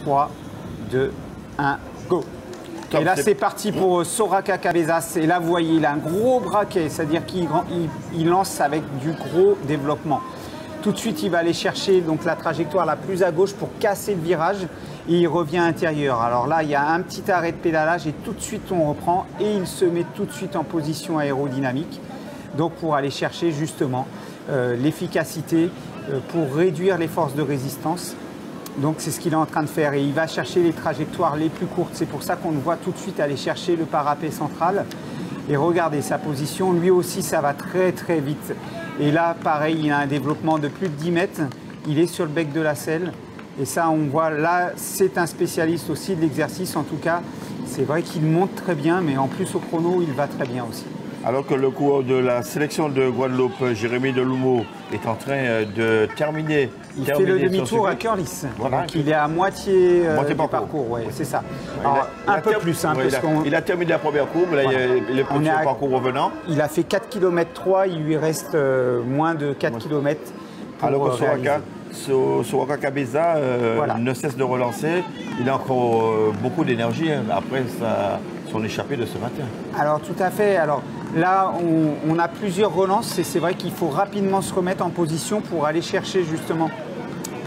3, 2, 1, go. Et là, c'est parti pour Soraka Cabezas. Et là, vous voyez, il a un gros braquet, c'est-à-dire qu'il lance avec du gros développement. Tout de suite, il va aller chercher donc, la trajectoire la plus à gauche pour casser le virage et il revient à l'intérieur. Alors là, il y a un petit arrêt de pédalage et tout de suite, on reprend et il se met tout de suite en position aérodynamique. Donc, pour aller chercher justement l'efficacité, pour réduire les forces de résistance. Donc c'est ce qu'il est en train de faire et il va chercher les trajectoires les plus courtes. C'est pour ça qu'on le voit tout de suite aller chercher le parapet central. Et regardez sa position, lui aussi ça va très très vite. Et là pareil, il a un développement de plus de 10 mètres. Il est sur le bec de la selle. Et ça on voit, là c'est un spécialiste aussi de l'exercice. En tout cas, c'est vrai qu'il monte très bien, mais en plus au chrono, il va très bien aussi. Alors que le coureur de la sélection de Guadeloupe, Jérémy Delumeau, est en train de terminer. Il fait le demi-tour à Curlis. Voilà. Donc il est à moitié du parcours. Ouais, c'est ça. Alors, un peu plus. Hein, il a terminé la première courbe, là, voilà. Il est petit au parcours revenant. Il a fait 4 km 3, il lui reste moins de 4 km. Alors que Soraka Cabezas voilà. Ne cesse de relancer. Il a encore beaucoup d'énergie après son échappée de ce matin. Alors tout à fait. Alors là, on a plusieurs relances et c'est vrai qu'il faut rapidement se remettre en position pour aller chercher justement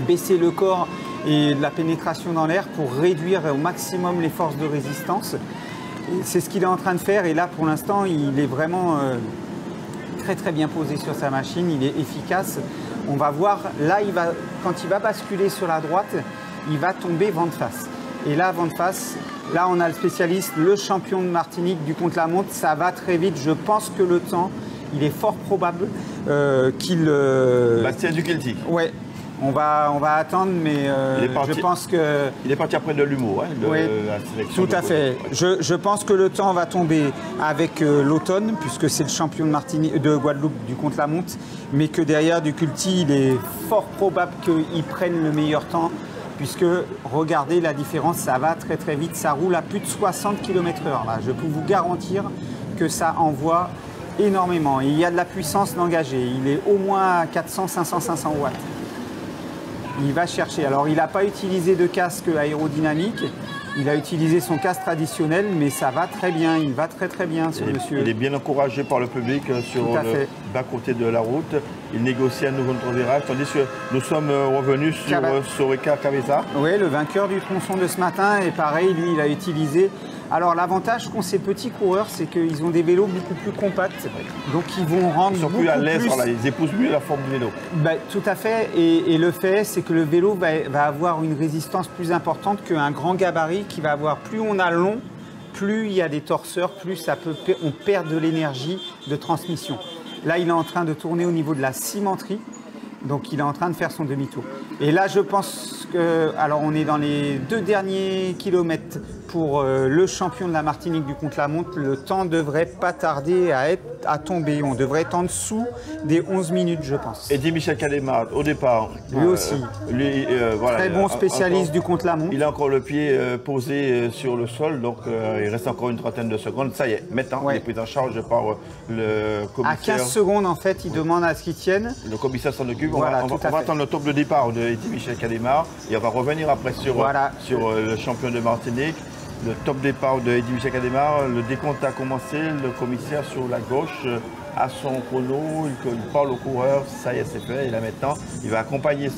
baisser le corps et la pénétration dans l'air pour réduire au maximum les forces de résistance. C'est ce qu'il est en train de faire et là pour l'instant il est vraiment très très bien posé sur sa machine, il est efficace. On va voir, là quand il va basculer sur la droite, il va tomber vent de face. Et là, vent de face, là on a le spécialiste, le champion de Martinique du contre-la-montre, ça va très vite. Je pense que le temps, il est fort probable qu'il... Bastien Dukelty. Ouais, on va attendre, mais je pense que... Il est parti après de l'humour, hein, oui, la sélection. Tout à fait. Je pense que le temps va tomber avec l'automne, puisque c'est le champion de Guadeloupe du contre-la-montre, mais que derrière Dukelty, il est fort probable qu'il prenne le meilleur temps. Puisque, regardez la différence, ça va très très vite, ça roule à plus de 60 km/h. Là. Je peux vous garantir que ça envoie énormément. Et il y a de la puissance d'engager, il est au moins à 400, 500, 500 watts. Il va chercher. Alors, il n'a pas utilisé de casque aérodynamique, il a utilisé son casque traditionnel, mais ça va très bien, il va très très bien ce monsieur. Il est bien encouragé par le public sur le bas-côté de la route. Il négocie un nouveau contre-virage, tandis que nous sommes revenus sur Soraka Cabezas. Oui, le vainqueur du tronçon de ce matin, et pareil, lui, il a utilisé... Alors, l'avantage qu'ont ces petits coureurs, c'est qu'ils ont des vélos beaucoup plus compacts, donc ils vont rendre beaucoup plus... Ils sont plus à l'aise, voilà, ils épousent mieux la forme du vélo. Ben, tout à fait, et le fait, c'est que le vélo va avoir une résistance plus importante qu'un grand gabarit qui va avoir... Plus on a long, plus il y a des torseurs, plus on perd de l'énergie de transmission. Là, il est en train de tourner au niveau de la cimenterie, donc il est en train de faire son demi-tour. Et là, je pense que... Alors, on est dans les 2 derniers kilomètres pour le champion de la Martinique du contre-la-montre. Le temps ne devrait pas tarder à tomber. On devrait être en dessous des 11 minutes, je pense. Eddy Michel Cadémar, au départ... Lui aussi. Voilà, très bon spécialiste du contre-la-montre. Il a encore le pied posé sur le sol, donc il reste encore une trentaine de secondes. Ça y est, maintenant, il est pris en charge par le commissaire. À 15 secondes, en fait, il demande à ce qu'il tienne. Le commissaire s'en occupe. Voilà, on va attendre le top de départ de Eddy Michel Cadémar et on va revenir après sur le champion de Martinique. Le top départ de Eddy Michel Cadémar, le décompte a commencé, le commissaire sur la gauche a son chrono, il parle au coureur, ça y est c'est fait, et là maintenant il va accompagner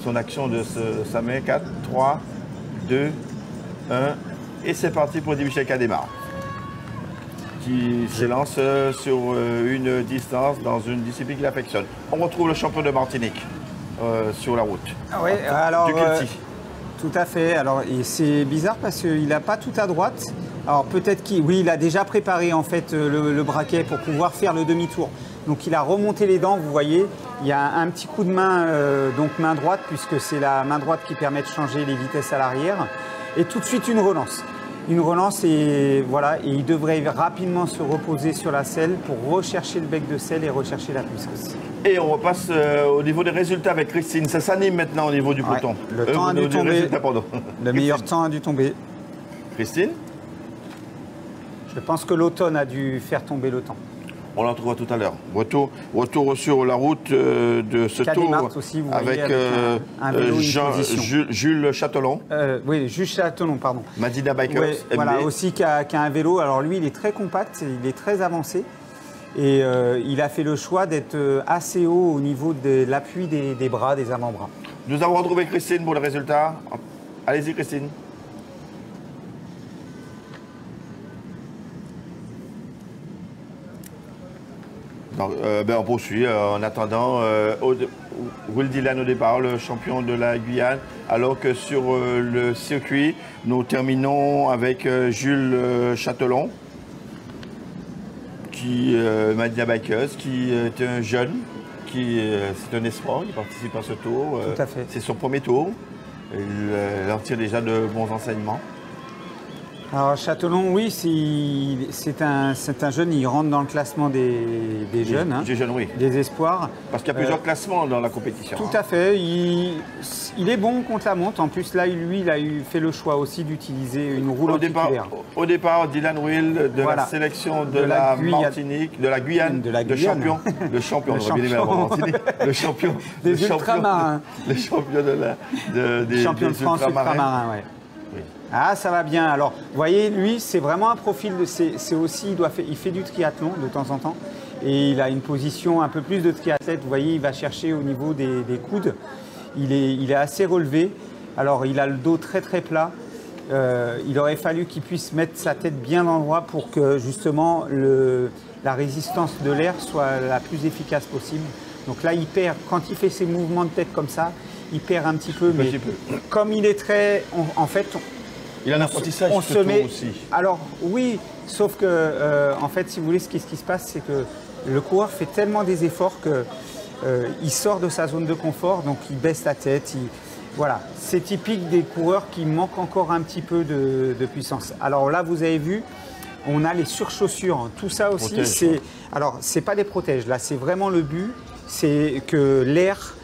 son action de sa main. 4, 3, 2, 1, et c'est parti pour Eddy Michel Cadémar, qui s'élance sur une distance dans une discipline qu'il affectionne. On retrouve le champion de Martinique sur la route. Oui, alors... Dukelty. Tout à fait. Alors, c'est bizarre parce qu'il n'a pas tout à droite. Alors, peut-être il a déjà préparé en fait le braquet pour pouvoir faire le demi-tour. Donc, il a remonté les dents, vous voyez. Il y a un petit coup de main, donc main droite, puisque c'est la main droite qui permet de changer les vitesses à l'arrière. Et tout de suite, une relance. Une relance et voilà. Et il devrait rapidement se reposer sur la selle pour rechercher le bec de selle et rechercher la puissance. Et on repasse au niveau des résultats avec Christine. Ça s'anime maintenant au niveau du peloton. Le temps a dû tomber. Le meilleur temps a dû tomber. Christine? Je pense que l'automne a dû faire tomber le temps. On la retrouvera tout à l'heure. Retour sur la route de ce tour aussi, vous avec, un vélo, Jules Châtelon. Oui, Jules Châtelon, pardon. Madina Bikers. Ouais, voilà, aussi qui a un vélo. Alors lui, il est très compact, il est très avancé. Et il a fait le choix d'être assez haut au niveau de l'appui des bras, des avant-bras. Nous avons retrouvé Christine pour le résultat. Allez-y, Christine. Donc, on poursuit en attendant Will Dylan au départ, le champion de la Guyane, alors que sur le circuit, nous terminons avec Jules Châtelon, qui Madina Bikers, qui est un jeune, c'est un espoir, il participe à ce tour. Tout à fait. C'est son premier tour, il en tire déjà de bons enseignements. Alors Châtelon, oui, c'est un jeune, il rentre dans le classement des jeunes, des jeunes, oui. Des espoirs. Parce qu'il y a plusieurs classements dans la compétition. Tout à fait, il est bon contre la montre. En plus, là, lui, il a fait le choix aussi d'utiliser une roue lenticulaire. Au départ, Dylan Will de la sélection de la Martinique, de la Guyane, le champion des ultramarins. Le champion de France ultramarins, ouais. Ah, ça va bien. Alors, vous voyez, lui, c'est vraiment un profil, c'est aussi, il fait du triathlon de temps en temps. Et il a une position un peu plus de triathlète. Vous voyez, il va chercher au niveau des coudes. Il est assez relevé. Alors, il a le dos très très plat. Il aurait fallu qu'il puisse mettre sa tête bien dans le droit pour que, justement, la résistance de l'air soit la plus efficace possible. Donc là, il perd, quand il fait ses mouvements de tête comme ça, il perd un petit peu. Mais comme il est très... En fait... Il a un apprentissage aussi. Alors oui, sauf que en fait, si vous voulez, ce qui se passe, c'est que le coureur fait tellement des efforts qu'il sort de sa zone de confort, donc il baisse la tête. Voilà, c'est typique des coureurs qui manquent encore un petit peu de puissance. Alors là, vous avez vu, on a les surchaussures. Tout ça aussi, c'est pas des protèges. Là, c'est vraiment le but, c'est que l'air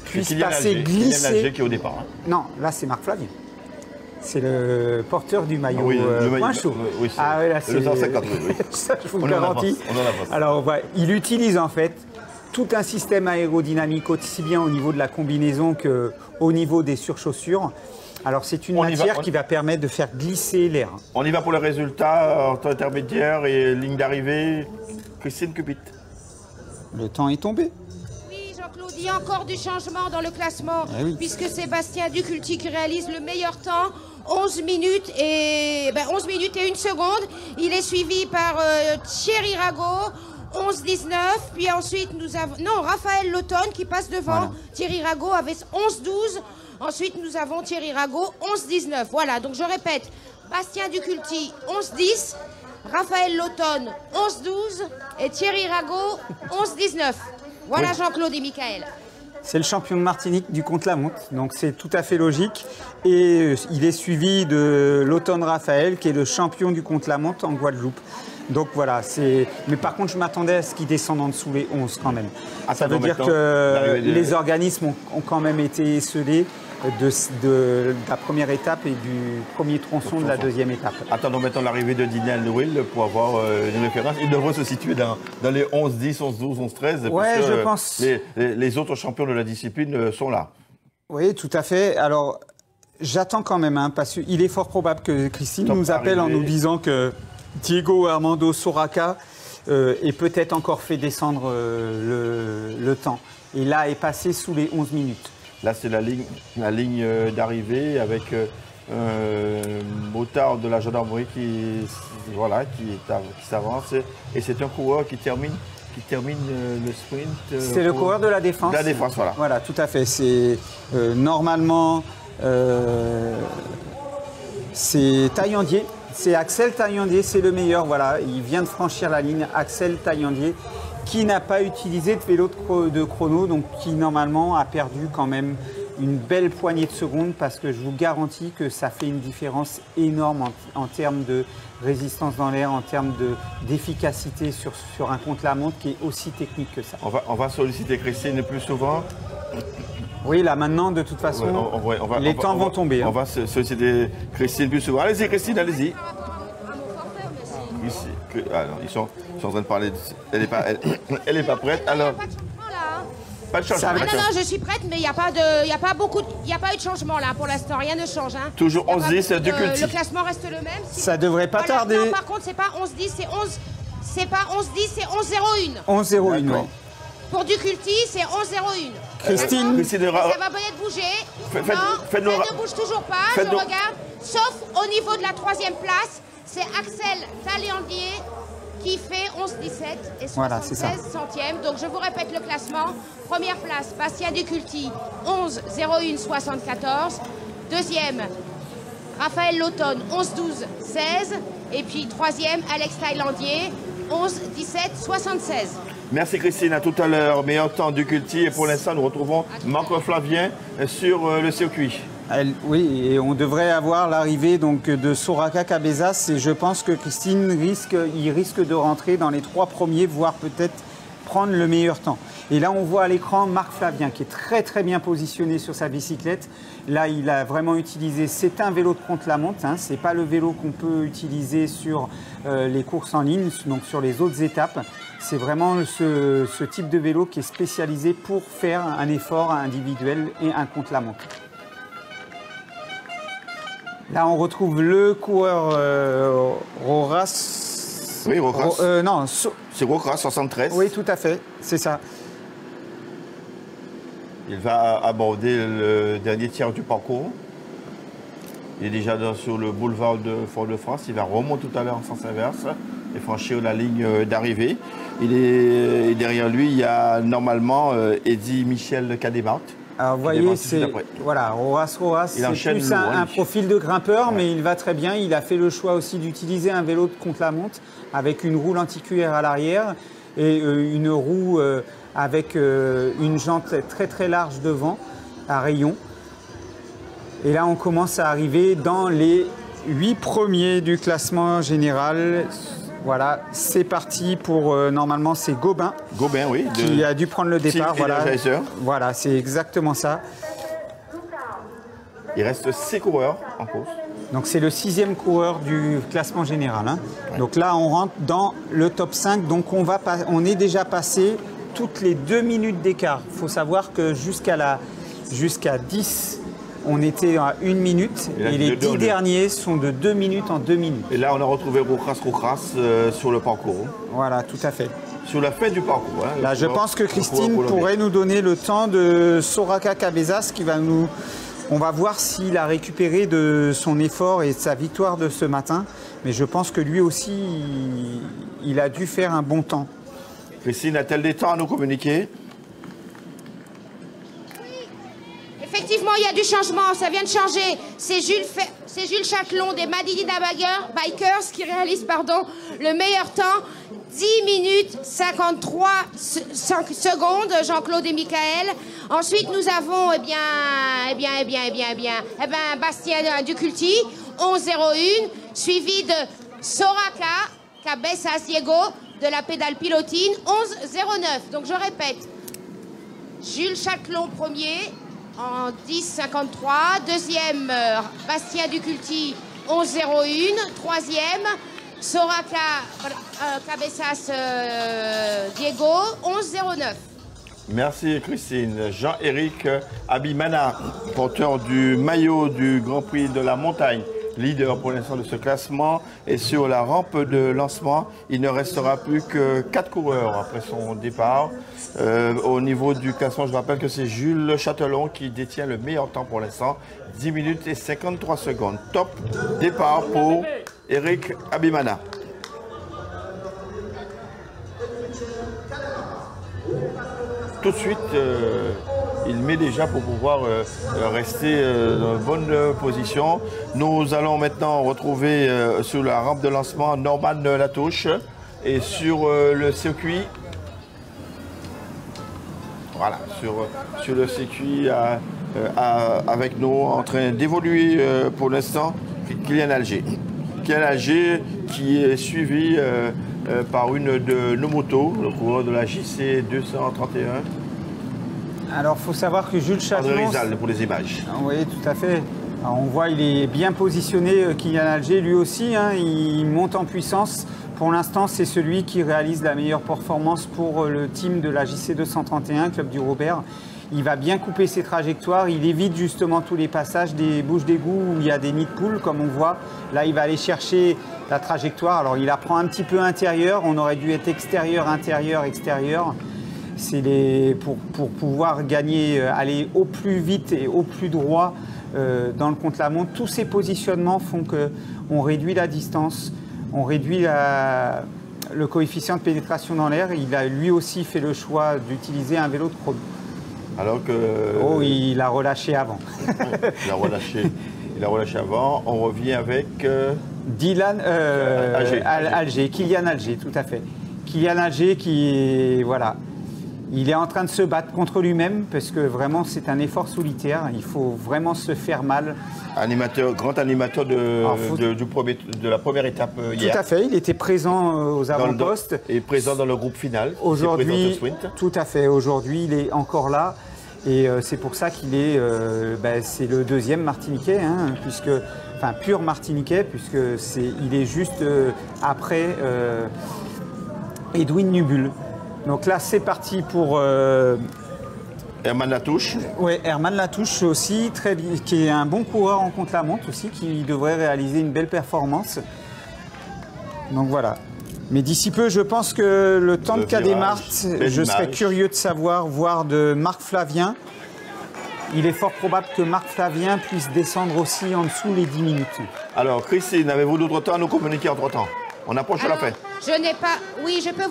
puisse passer, glisser. Kylian qui est au départ. Hein. Non, là, c'est Marc Flavien. C'est le porteur du maillot point chaud. Oui, c'est le 150, oui. Ça, je vous le garantis. Alors, il utilise en fait tout un système aérodynamique aussi bien au niveau de la combinaison qu'au niveau des surchaussures. Alors, c'est une matière qui va permettre de faire glisser l'air. On y va pour le résultat, temps intermédiaire et ligne d'arrivée. Christine Cupit. Le temps est tombé. Jean-Claude, il y a encore du changement dans le classement, puisque Sébastien Duculti qui réalise le meilleur temps, 11 minutes et 1 seconde. Il est suivi par Thierry Rago, 11-19. Puis ensuite, nous avons Raphaël Lautonne qui passe devant. Voilà. Thierry Rago avait 11-12. Ensuite, nous avons Thierry Rago, 11-19. Voilà, donc je répète, Bastien Duculti, 11-10. Raphaël Lautonne, 11-12. Et Thierry Rago, 11-19. Voilà Jean-Claude et Michael. C'est le champion de Martinique du contre-la-montre, donc c'est tout à fait logique. Et il est suivi de Lautonne Raphaël, qui est le champion du contre-la-montre en Guadeloupe. Donc voilà, mais par contre, je m'attendais à ce qu'il descende en dessous les 11 quand même. Ça veut dire que les organismes ont quand même été esselés de la première étape et du premier tronçon de la deuxième étape. Attendons maintenant l'arrivée de Dylan Will pour avoir une référence. Il devrait se situer dans les 11-10, 11-12, 11-13. Ouais, je pense. Les autres champions de la discipline sont là. Oui, tout à fait. Alors, j'attends quand même, parce qu'il est fort probable que Christine nous appelle en nous disant que Diego Armando Soraca est peut-être encore fait descendre le temps. Et là, est passé sous les 11 minutes. Là, c'est la ligne d'arrivée avec Motard de la gendarmerie qui s'avance. Et c'est un coureur qui termine le sprint. C'est le coureur de la défense. De la défense, voilà. Voilà, tout à fait. C'est normalement, c'est Taillandier. C'est Axel Taillandier, c'est le meilleur. Voilà, il vient de franchir la ligne. Axel Taillandier, qui n'a pas utilisé de vélo de chrono, donc qui normalement a perdu quand même une belle poignée de secondes, parce que je vous garantis que ça fait une différence énorme en termes de résistance dans l'air, en termes d'efficacité sur un contre-la-montre qui est aussi technique que ça. On va solliciter Christine plus souvent. Oui, là maintenant, de toute façon, les temps vont tomber. On va solliciter Christine plus souvent. Allez-y, Christine, allez-y. ils sont en train de parler. Elle n'est pas, prête. Alors, pas de changement. Non, je suis prête, mais il n'y a pas eu de changement là pour l'instant. Rien ne change. Hein. Toujours 11-10 du Culti. Le classement reste le même. Ça devrait pas tarder. Non, par contre, c'est pas 11-10, c'est 11. C'est pas 11-10, c'est 11-01. 11-01, oui. Pour du Culti, c'est 11-01. Christine, ça va peut-être bouger. Elle ne bouge toujours pas, je regarde. Sauf au niveau de la 3e place, c'est Axel Taillandier qui fait 11-17 et 76 centièmes. Donc je vous répète le classement. Première place, Bastien Duculti, 11-01-74. Deuxième, Raphaël Lautonne, 11-12-16. Et puis troisième, Alex Taillandier, 11-17-76. Merci Christine, à tout à l'heure. Meilleur temps du Culti. Et pour l'instant, nous retrouvons Marc Flavien sur le circuit. Oui, et on devrait avoir l'arrivée donc de Soraka Cabezas. Et je pense que Christine risque de rentrer dans les 3 premiers, voire peut-être prendre le meilleur temps. Et là, on voit à l'écran Marc Flavien qui est très très bien positionné sur sa bicyclette. Là, il a vraiment utilisé, c'est un vélo de contre-la-montre, hein, c'est pas le vélo qu'on peut utiliser sur les courses en ligne, donc sur les autres étapes. C'est vraiment ce type de vélo qui est spécialisé pour faire un effort individuel et un contre-la-montre. Là, on retrouve le coureur Roras. Oui, Roras. Non, c'est Roras 73. Oui, tout à fait, c'est ça. Il va aborder le dernier tiers du parcours. Il est déjà sur le boulevard de Fort-de-France. Il va remonter tout à l'heure en sens inverse et franchir la ligne d'arrivée. Et derrière lui, il y a normalement Eddy Michel Cademart. Alors vous voyez, c'est voilà, Roas, c'est plus un profil de grimpeur, mais il va très bien. Il a fait le choix aussi d'utiliser un vélo de contre-la-montre avec une roue anti-cuir à l'arrière et une roue avec une jante très très large devant, à rayon. Et là, on commence à arriver dans les 8 premiers du classement général. Voilà, c'est parti pour, normalement, c'est Gobin. Gobin, oui. Qui a dû prendre le départ. Voilà, c'est exactement ça. Il reste 6 coureurs en course. Donc, c'est le 6e coureur du classement général. Hein. Ouais. Donc là, on rentre dans le top 5. Donc, on est déjà passé toutes les 2 minutes d'écart. Il faut savoir que jusqu'à 10, on était à 1 minute et les 10 derniers sont de 2 minutes en 2 minutes. Et là, on a retrouvé Rojas sur le parcours. Voilà, tout à fait. Sur la fin du parcours. Hein, là, je pense que Christine pourrait nous donner le temps de Soraka Cabezas qui va nous... On va voir s'il a récupéré de son effort et de sa victoire de ce matin. Mais je pense que lui aussi, il a dû faire un bon temps. Christine, a-t-elle des temps à nous communiquer? Effectivement, il y a du changement, ça vient de changer. C'est Jules Châtelon des Madinina Bikers qui réalise le meilleur temps. 10 minutes 53 secondes, Jean-Claude et Michael. Ensuite, nous avons Bastien Duculti, 11-01, suivi de Soraka Cabezas Diego de la pédale pilotine, 11-09. Donc je répète, Jules Châtelon premier en 10-53, deuxième Bastien Duculti 11-01, troisième Soraka Cabezas Diego 11-09. Merci Christine. Jean-Éric Abimana, porteur du maillot du Grand Prix de la Montagne, leader pour l'instant de ce classement. Et sur la rampe de lancement, il ne restera plus que 4 coureurs après son départ. Au niveau du classement, je rappelle que c'est Jules Châtelon qui détient le meilleur temps pour l'instant. 10 minutes et 53 secondes. Top départ pour Éric Abimana. Tout de suite, il met déjà pour pouvoir rester dans une bonne position. Nous allons maintenant retrouver sur la rampe de lancement Norman Latouche et sur le circuit. Voilà, sur le circuit avec nous en train d'évoluer pour l'instant, Kylian Alger. Kylian Alger qui est suivi par une de nos motos, le coureur de la JC 231. Alors, il faut savoir que Jules Châtelon... André Rizal pour les images. Oui, tout à fait. Alors, on voit il est bien positionné, Kylian Alger, lui aussi. Hein, il monte en puissance Pour l'instant, c'est celui qui réalise la meilleure performance pour le team de la JC 231, Club du Robert. Il va bien couper ses trajectoires, il évite justement tous les passages des bouches d'égout où il y a des nids de poules, comme on voit. Là, il va aller chercher la trajectoire. Alors, il apprend un petit peu intérieur, on aurait dû être extérieur, intérieur, extérieur. C'est pour pouvoir gagner, aller au plus vite et au plus droit dans le contre-la-montre. Tous ces positionnements font qu'on réduit la distance, on réduit le coefficient de pénétration dans l'air. Il a lui aussi fait le choix d'utiliser un vélo de chrono. Alors que... Oh, il a relâché avant. Il a relâché avant. On revient avec... Dylan Alger, Kylian Alger, tout à fait. Kylian Alger qui, voilà, il est en train de se battre contre lui-même parce que vraiment c'est un effort solitaire. Il faut vraiment se faire mal. Grand animateur de la première étape hier. Tout à fait, il était présent aux avant-postes. Et présent dans le groupe final. Aujourd'hui, tout à fait. Aujourd'hui, il est encore là. Et c'est pour ça qu'il est, c'est le deuxième Martiniquais, hein, enfin pur Martiniquais, puisque il est juste après Edwin Nubul. Donc là, c'est parti pour Herman Latouche. Oui, Herman Latouche aussi, qui est un bon coureur en contre-la-montre aussi, qui devrait réaliser une belle performance. Donc voilà. Mais d'ici peu, je pense que le temps de Cademart, je serais curieux de savoir, voire de Marc Flavien. Il est fort probable que Marc Flavien puisse descendre aussi en dessous les 10 minutes. Alors, Christine, avez-vous d'autres temps à nous communiquer entre-temps? On approche à la fin. Je n'ai pas... Oui, je peux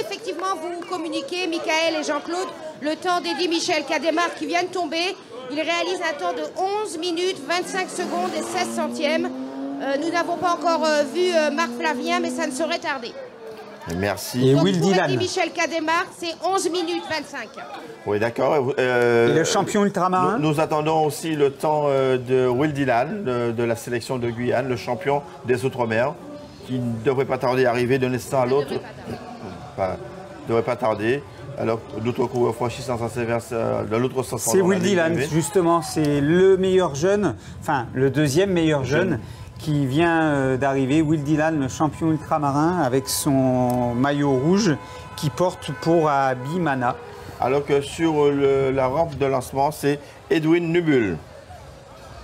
effectivement vous communiquer, Michael et Jean-Claude, le temps d'Eddy Michel Cademart qui vient de tomber. Il réalise un temps de 11 minutes, 25 secondes et 16 centièmes. Nous n'avons pas encore vu Marc Flavien, mais ça ne saurait tarder. Merci. Et Will Dylan. Eddy Michel Cademart, c'est 11 minutes 25. Oui, d'accord. Et le champion ultramarin. Nous attendons aussi le temps de Will Dylan, de la sélection de Guyane, le champion des Outre-mer, qui ne devrait pas tarder à arriver d'un instant à l'autre. Ne devrait pas tarder. Alors, d'autres coureurs franchissent en sens inverse de l'autre sens. C'est Will Dylan, justement. C'est le meilleur jeune, enfin, le deuxième meilleur jeune qui vient d'arriver. Will Dylan, le champion ultramarin, avec son maillot rouge qui porte pour Abimana. Alors que sur la rampe de lancement, c'est Edwin Nubul,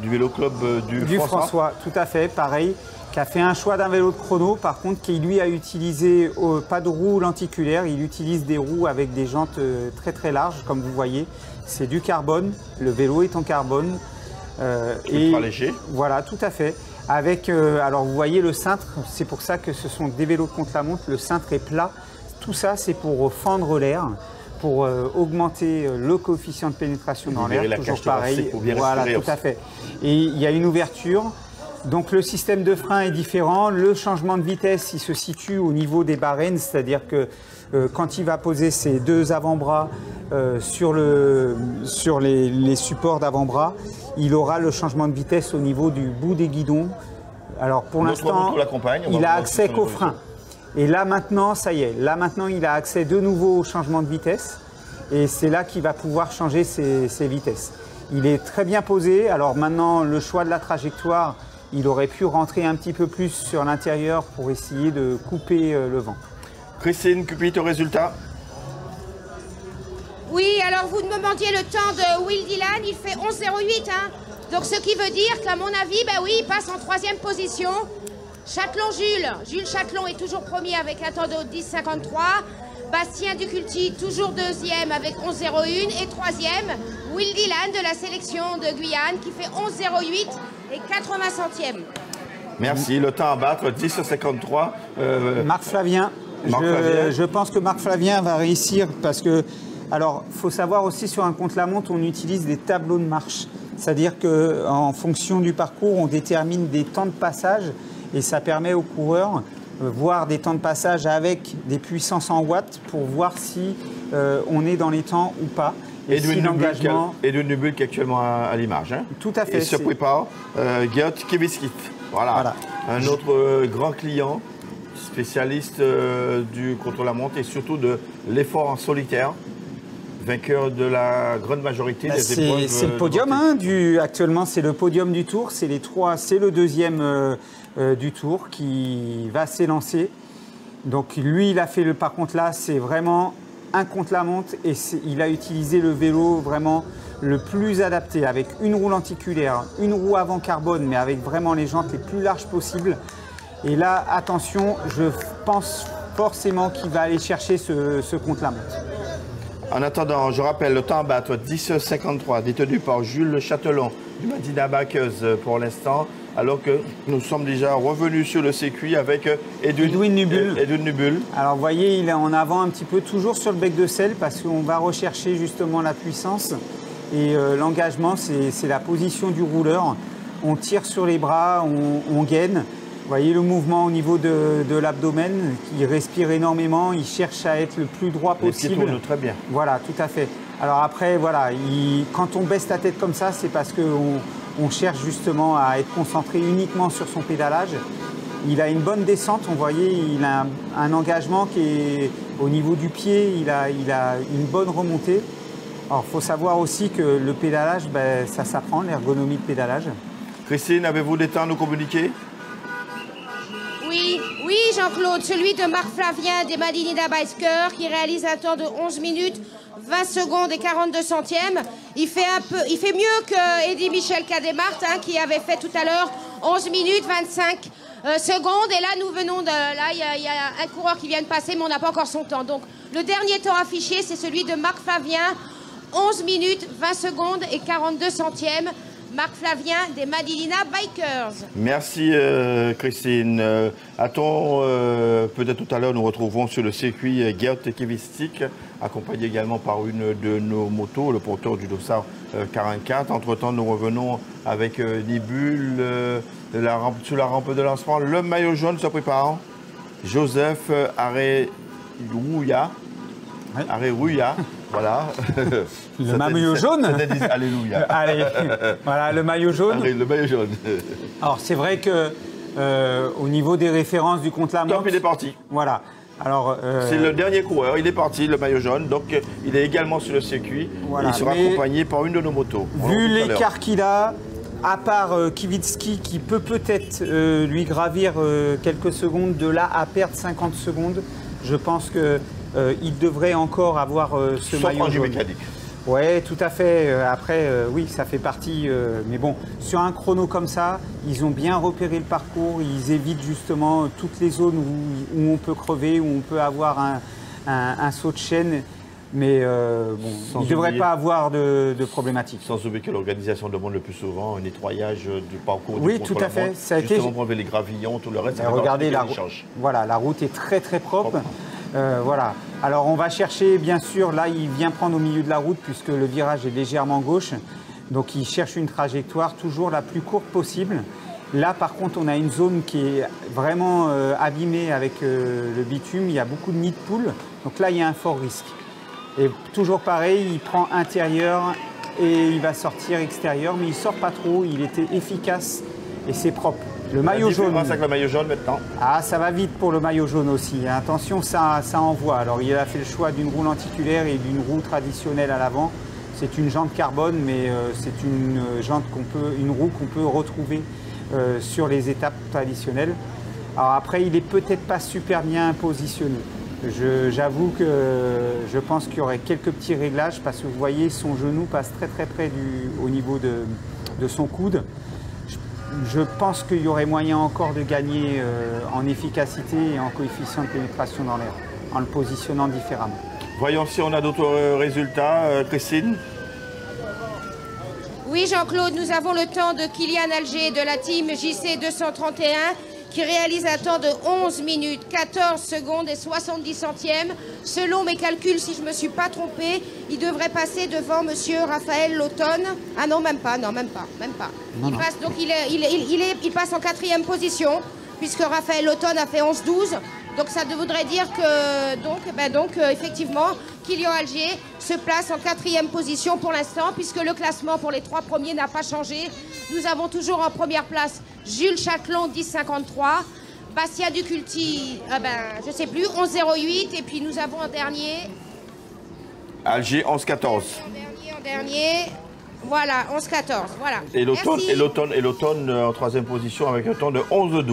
du vélo club du François. Tout à fait, pareil, qui a fait un choix d'un vélo de chrono, par contre, qui lui a utilisé pas de roues lenticulaires, il utilise des roues avec des jantes très très larges, comme vous voyez. C'est du carbone, le vélo est en carbone. Ultra léger. Voilà, tout à fait. Avec, alors vous voyez le cintre, c'est pour ça que ce sont des vélos de contre-la-montre, le cintre est plat. Tout ça, c'est pour fendre l'air, pour augmenter le coefficient de pénétration dans l'air, toujours pareil. Voilà, tout à fait. Et il y a une ouverture. Donc le système de frein est différent. Le changement de vitesse, il se situe au niveau des barènes, c'est-à-dire que quand il va poser ses deux avant-bras sur les supports d'avant-bras, il aura le changement de vitesse au niveau du bout des guidons. Alors pour l'instant, il a accès qu'au frein. Et là maintenant, ça y est, là maintenant il a accès de nouveau au changement de vitesse. Et c'est là qu'il va pouvoir changer ses vitesses. Il est très bien posé. Alors maintenant, le choix de la trajectoire, il aurait pu rentrer un petit peu plus sur l'intérieur pour essayer de couper le vent. Christine, Cupid, au résultat? Oui, alors vous me demandiez le temps de Will Dylan, il fait 11,08. Hein. Donc ce qui veut dire qu'à mon avis, bah oui, il passe en 3e position. Jules Châtelon est toujours premier avec un temps de 10,53. Bastien Duculti, toujours 2e avec 11,01. Et 3e, Will Dylan de la sélection de Guyane qui fait 11,08 et 80 centièmes. Merci. Le temps à battre, 10,53. Marc Flavien. Je pense que Marc Flavien va réussir parce que, alors, il faut savoir aussi sur un contre-la-montre, on utilise des tableaux de marche. C'est-à-dire qu'en fonction du parcours, on détermine des temps de passage et ça permet aux coureurs voir des temps de passage avec des puissances en watts pour voir si on est dans les temps ou pas. Edwin Nubul qui est actuellement à l'image. Hein. Tout à fait. Et se prépare Gert Kiviskit. Voilà. Un autre grand client, spécialiste du contre-la-montre et surtout de l'effort en solitaire. vainqueur de la grande majorité des épreuves. C'est le podium, hein, actuellement c'est le podium du Tour, c'est le deuxième du Tour qui va s'élancer. Donc lui, il a fait par contre là, c'est vraiment un contre-la-montre et il a utilisé le vélo vraiment le plus adapté, avec une roue lenticulaire, une roue avant carbone, mais avec vraiment les jantes les plus larges possibles. Et là, attention, je pense forcément qu'il va aller chercher ce contre-la-montre. En attendant, je rappelle le temps à battre, 10,53, détenu par Jules Châtelon du Madina Bikers pour l'instant, alors que nous sommes déjà revenus sur le circuit avec Edwin Nubul. Alors vous voyez, il est en avant un petit peu, toujours sur le bec de selle, parce qu'on va rechercher justement la puissance. Et l'engagement, c'est la position du rouleur. On tire sur les bras, on gaine. Vous voyez le mouvement au niveau de l'abdomen, qui respire énormément, il cherche à être le plus droit possible. Les pieds tournent très bien. Voilà, tout à fait. Alors après, voilà, quand on baisse la tête comme ça, c'est parce qu'on cherche justement à être concentré uniquement sur son pédalage. Il a une bonne descente, on voyait, il a un engagement qui est au niveau du pied, il a une bonne remontée. Alors il faut savoir aussi que le pédalage, ça s'apprend, l'ergonomie de pédalage. Christine, avez-vous des temps à nous communiquer? Oui, Jean-Claude, celui de Marc Flavien des Madinina Bikers qui réalise un temps de 11 minutes, 20 secondes et 42 centièmes. Il fait mieux que Eddy Michel Cademart, hein, qui avait fait tout à l'heure 11 minutes, 25 secondes. Et là, nous venons de... Là, il y a un coureur qui vient de passer, mais on n'a pas encore son temps. Donc, le dernier temps affiché, c'est celui de Marc Flavien, 11 minutes, 20 secondes et 42 centièmes. Marc Flavien des Madinina Bikers. Merci Christine. Peut-être tout à l'heure, nous retrouvons sur le circuit Gert Kevistik, accompagné également par une de nos motos, le porteur du Dossard 44. Entre-temps, nous revenons avec Nibul sous la rampe de lancement. Le maillot jaune se prépare. Joseph Arerouya. Oui. Arerouya. Voilà. Le maillot jaune. Alléluia. Allez, voilà le maillot jaune. Le maillot jaune. Alors c'est vrai que au niveau des références du contre-la-montre, Top, il est parti. Voilà. Alors c'est le dernier coureur, il est parti, le maillot jaune, donc il est également sur le circuit. Voilà, il sera accompagné par une de nos motos. Vu l'écart qu'il a, à part Kivitski qui peut-être lui gravir quelques secondes, de là à perdre 50 secondes, je pense que il devrait encore avoir ce maillot jaune. Mécanique. Oui, tout à fait. Après, oui, ça fait partie. Mais bon, sur un chrono comme ça, ils ont bien repéré le parcours. Ils évitent justement toutes les zones où on peut crever, où on peut avoir un saut de chaîne. Mais bon, il ne devrait pas avoir de problématique. Sans oublier que l'organisation demande le plus souvent un nettoyage du parcours. Oui, tout à fait. Ça a été... Justement pour enlever les gravillons, tout le reste. Regardez, voilà, la route est très très propre. Voilà. Alors on va chercher, bien sûr, là il vient prendre au milieu de la route puisque le virage est légèrement gauche. Donc il cherche une trajectoire toujours la plus courte possible. Là par contre on a une zone qui est vraiment abîmée avec le bitume. Il y a beaucoup de nids de poules. Donc là il y a un fort risque. Et toujours pareil, il prend intérieur et il va sortir extérieur. Mais il ne sort pas trop, il était efficace et c'est propre. Le maillot jaune. Avec le maillot jaune maintenant. Ah, ça va vite pour le maillot jaune aussi. Attention, ça envoie. Alors, il a fait le choix d'une roue lenticulaire et d'une roue traditionnelle à l'avant. C'est une jante carbone, mais c'est une roue qu'on peut retrouver sur les étapes traditionnelles. Alors après, il est peut-être pas super bien positionné. J'avoue que je pense qu'il y aurait quelques petits réglages parce que vous voyez, son genou passe très très près au niveau de son coude. Je pense qu'il y aurait moyen encore de gagner en efficacité et en coefficient de pénétration dans l'air, en le positionnant différemment. Voyons si on a d'autres résultats, Christine. Oui, Jean-Claude, nous avons le temps de Kylian Alger de la team JC 231 qui réalise un temps de 11 minutes, 14 secondes et 70 centièmes. Selon mes calculs, si je ne me suis pas trompée, il devrait passer devant monsieur Raphaël Lautonne. Ah non, même pas. Non, il passe en 4e position, puisque Raphaël Lautonne a fait 11-12. Donc ça voudrait dire que, effectivement, Kylian Alger se place en 4e position pour l'instant, puisque le classement pour les 3 premiers n'a pas changé. Nous avons toujours en première place Jules Châtelon, 10,53. Bastien Duculti, je ne sais plus, 11,08. Et puis nous avons en dernier Alger 11-14. En dernier. Voilà, 11-14. Voilà. Et l'automne en troisième position avec un temps de 11-12.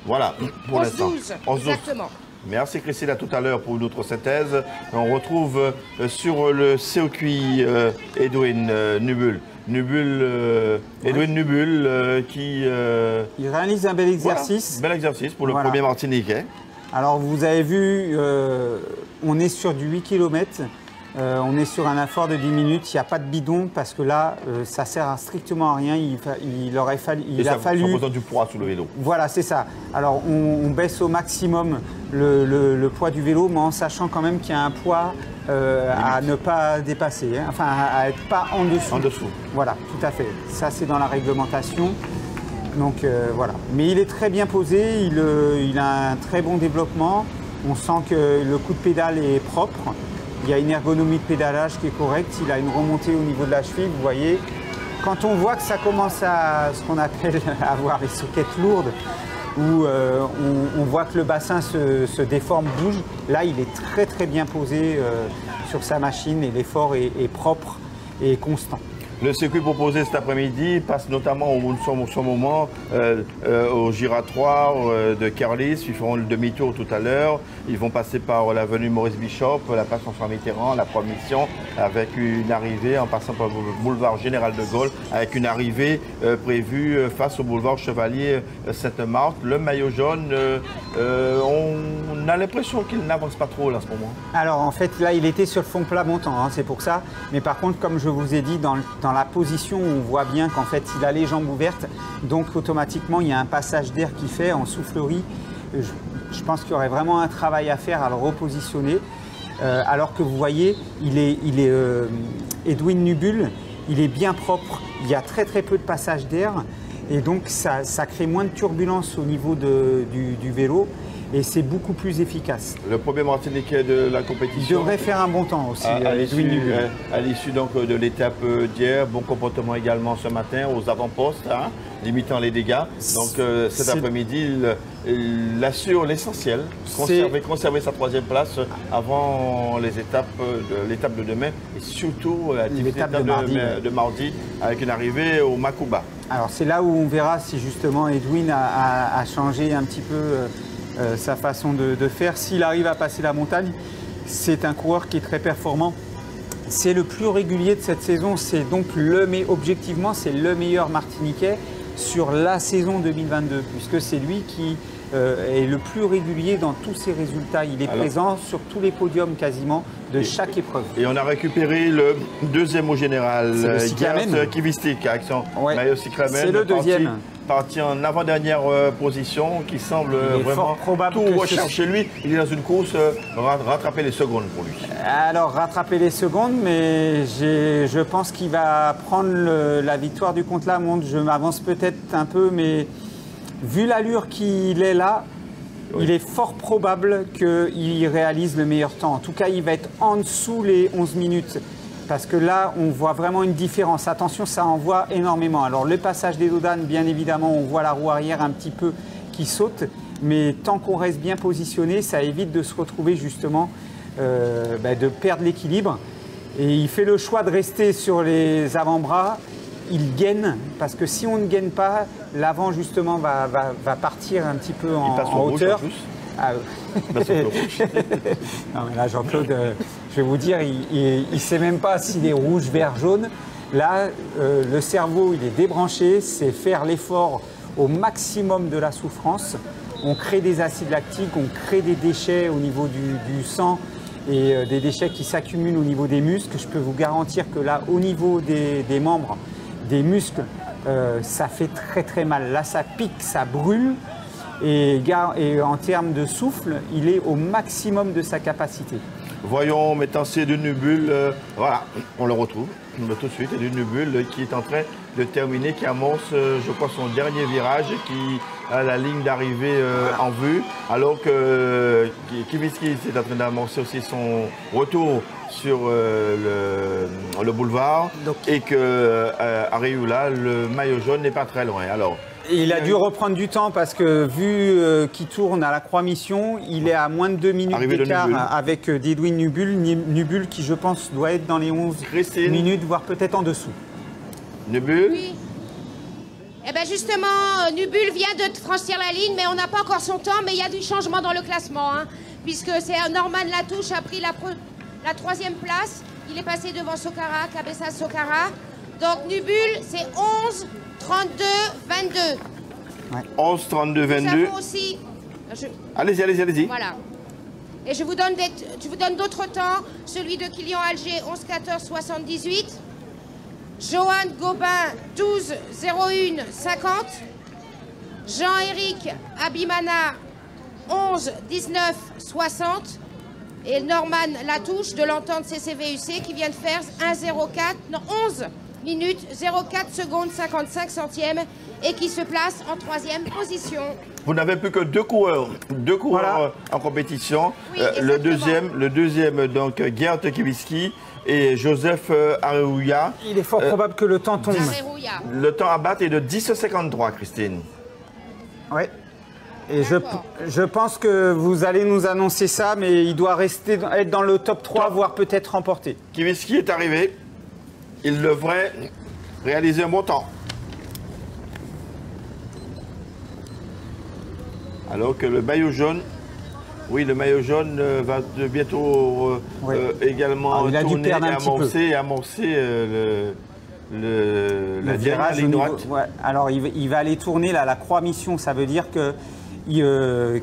Voilà, pour l'instant. 11-12, exactement. Merci Christine, à tout à l'heure pour une autre synthèse. On retrouve sur le circuit Edwin Nubul. Edwin Nubul qui... il réalise un bel exercice. Voilà, bel exercice pour le premier Martiniquais. Alors vous avez vu, on est sur du 8 km. On est sur un effort de 10 minutes, il n'y a pas de bidon parce que là, ça ne sert strictement à rien. Il a fallu... Ça représente du poids sous le vélo. Voilà, c'est ça. Alors on baisse au maximum le poids du vélo, mais en sachant quand même qu'il y a un poids à ne pas dépasser, hein, enfin à être pas en dessous. En dessous. Voilà, tout à fait. Ça, c'est dans la réglementation. Donc voilà. Mais il est très bien posé, il a un très bon développement. On sent que le coup de pédale est propre. Il y a une ergonomie de pédalage qui est correcte, il a une remontée au niveau de la cheville, vous voyez. Quand on voit que ça commence à ce qu'on appelle avoir les soquettes lourdes, où on voit que le bassin se déforme, bouge, là il est très très bien posé sur sa machine et l'effort est propre et constant. Le circuit proposé cet après-midi passe notamment au son moment au giratoire de Kerlis. Ils feront le demi-tour tout à l'heure. Ils vont passer par l'avenue Maurice Bishop, la place François Mitterrand, la Promission, avec une arrivée en passant par le boulevard Général de Gaulle, avec une arrivée prévue face au boulevard Chevalier Sainte-Marthe. Le maillot jaune, on a l'impression qu'il n'avance pas trop là, en ce moment. Alors en fait là il était sur le fond plat montant, hein, c'est pour ça. Mais par contre comme je vous ai dit, dans la position on voit bien qu'en fait il a les jambes ouvertes. Donc automatiquement il y a un passage d'air qui fait en soufflerie. Je pense qu'il y aurait vraiment un travail à faire à le repositionner. Alors que vous voyez, Edwin Nubul, il est bien propre. Il y a très très peu de passage d'air. Et donc ça crée moins de turbulence au niveau du vélo. Et c'est beaucoup plus efficace. Le premier Martiniquais de la compétition. Il devrait faire un bon temps aussi, Edwin Nubul. À l'issue donc de l'étape d'hier, bon comportement également ce matin aux avant-postes, hein, limitant les dégâts. Donc cet après-midi, il assure l'essentiel, conserver sa troisième place avant l'étape de demain et surtout l'étape de mardi avec une arrivée au Makuba. Alors c'est là où on verra si justement Edwin a changé un petit peu sa façon de faire. S'il arrive à passer la montagne, c'est un coureur qui est très performant. C'est le plus régulier de cette saison, c'est donc objectivement c'est le meilleur Martiniquais sur la saison 2022, puisque c'est lui qui est le plus régulier dans tous ses résultats. Il est présent sur tous les podiums quasiment de chaque épreuve. Et on a récupéré le deuxième au général, Gers Kivistik, avec son maillot cyclamen. C'est le deuxième. Parti en avant-dernière position, qui semble vraiment tout rechercher lui. Il est dans une course, rattraper les secondes pour lui. Alors rattraper les secondes, mais je pense qu'il va prendre la victoire du contre-la-montre. Je m'avance peut-être un peu, mais vu l'allure qu'il est là, il est fort probable qu'il réalise le meilleur temps. En tout cas, il va être en dessous les 11 minutes. Parce que là, on voit vraiment une différence. Attention, ça envoie énormément. Alors, le passage des Dodanes, bien évidemment, on voit la roue arrière un petit peu qui saute. Mais tant qu'on reste bien positionné, ça évite de se retrouver justement, de perdre l'équilibre. Et il fait le choix de rester sur les avant-bras. Il gaine, parce que si on ne gaine pas, l'avant justement va partir un petit peu en hauteur. Ah, non mais là Jean-Claude, je vais vous dire, il ne sait même pas s'il est rouge, vert, jaune. Là, le cerveau, il est débranché, c'est faire l'effort au maximum de la souffrance. On crée des acides lactiques, on crée des déchets au niveau du sang et des déchets qui s'accumulent au niveau des muscles. Je peux vous garantir que là, au niveau des membres, des muscles, ça fait très très mal. Là, ça pique, ça brûle. Et en termes de souffle, il est au maximum de sa capacité. Voyons maintenant c'est Edwin Nubul, voilà, on le retrouve tout de suite, Edwin Nubul qui est en train de terminer, qui amorce, je crois, son dernier virage, qui a la ligne d'arrivée en vue, alors que Kivistik est en train d'amorcer aussi son retour sur le boulevard. Donc, et que Arioula, le maillot jaune, n'est pas très loin. Alors, Il a dû reprendre du temps parce que vu qu'il tourne à la Croix-Mission, il est à moins de 2 minutes d'écart avec Didwin Nubul. Nubul qui, je pense, doit être dans les 11 minutes, voire peut-être en dessous. Nubul? Oui. Eh bien justement, Nubul vient de franchir la ligne, mais on n'a pas encore son temps, mais il y a du changement dans le classement, hein, puisque c'est Norman Latouche a pris la 3e place. Il est passé devant Sokara, Cabeza Sokara. Donc Nubul, c'est 11, 32, 22. Ouais. 11, 32, 22. Nous avons aussi... Allez-y. Voilà. Et je vous donne d'autres temps. Celui de Kylian Alger, 11, 14, 78. Johan Gobin, 12, 01, 50. Jean-Éric Abimana, 11, 19, 60. Et Norman Latouche de l'entente CCVUC qui vient de faire 11 minutes, 04 secondes, 55 centièmes et qui se place en 3e position. Vous n'avez plus que deux coureurs voilà. En compétition. Oui, le deuxième, donc Gert Kiviski et Joseph Areouya. Il est fort probable que le temps tombe. Le temps à battre est de 10,53, Christine. Oui. Et je pense que vous allez nous annoncer ça, mais il doit être dans le top 3, voire peut-être remporter. Kiviski est arrivé. Il devrait réaliser un bon temps. Alors que le maillot jaune, oui, le maillot jaune va bientôt également tourner et amorcer la dernière ligne droite. Ouais. Alors il va aller tourner là, la Croix-Mission, ça veut dire que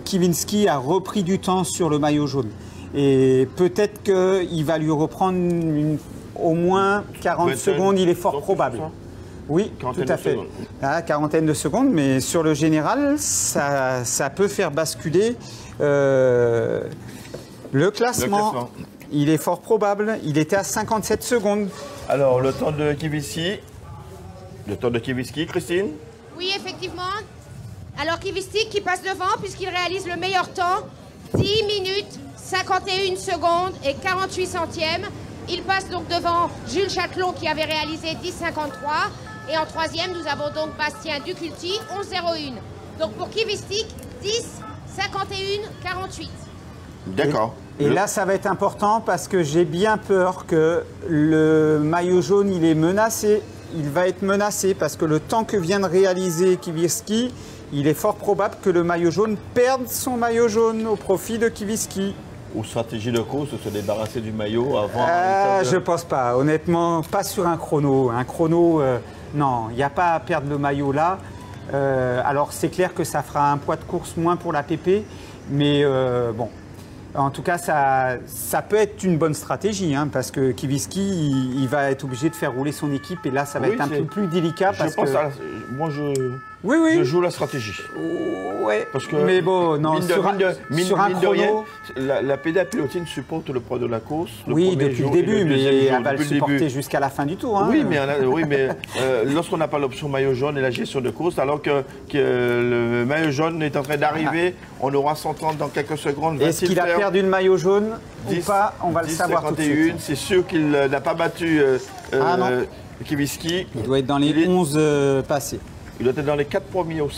Kivinski a repris du temps sur le maillot jaune. Et peut-être qu'il va lui reprendre au moins 40 secondes, il est fort probable. Oui, tout à fait. Ah, quarantaine de secondes, mais sur le général, ça peut faire basculer le classement. Il est fort probable. Il était à 57 secondes. Alors, le temps de Kiviski, Christine? Oui, effectivement. Alors, Kiviski qui passe devant puisqu'il réalise le meilleur temps. 10 minutes, 51 secondes et 48 centièmes. Il passe donc devant Jules Châtelon qui avait réalisé 10,53. Et en 3e, nous avons donc Bastien Duculti, 11,01. Donc pour Kivistik, 10, 51, 48. D'accord. Et là, ça va être important parce que j'ai bien peur que le maillot jaune, il est menacé. Il va être menacé parce que le temps que vient de réaliser Kiviski, il est fort probable que le maillot jaune perde son maillot jaune au profit de Kiviski. Ou stratégie de course, se débarrasser du maillot avant... Je pense pas. Honnêtement, pas sur un chrono. Un chrono, non, il n'y a pas à perdre le maillot là. Alors, c'est clair que ça fera un poids de course moins pour la PP. Mais bon, en tout cas, ça peut être une bonne stratégie. Hein, parce que Kiviski, il va être obligé de faire rouler son équipe. Et là, ça va être un peu plus délicat. Parce moi, je joue la stratégie. Ouais, parce que mais bon, non, sur un chrono... La pédale pilotine supporte le poids de la course. Oui, depuis le début, mais elle va le supporter jusqu'à la fin du tour. Hein. Oui, mais lorsqu'on n'a pas l'option maillot jaune et la gestion de course, alors que le maillot jaune est en train d'arriver, on aura 130 dans quelques secondes. Est-ce qu'il a perdu le maillot jaune ou pas? On va le savoir tout de suite. C'est sûr qu'il n'a pas battu Kiviski. Il doit être dans les 11 passés. Il doit être dans les 4 premiers ou 5.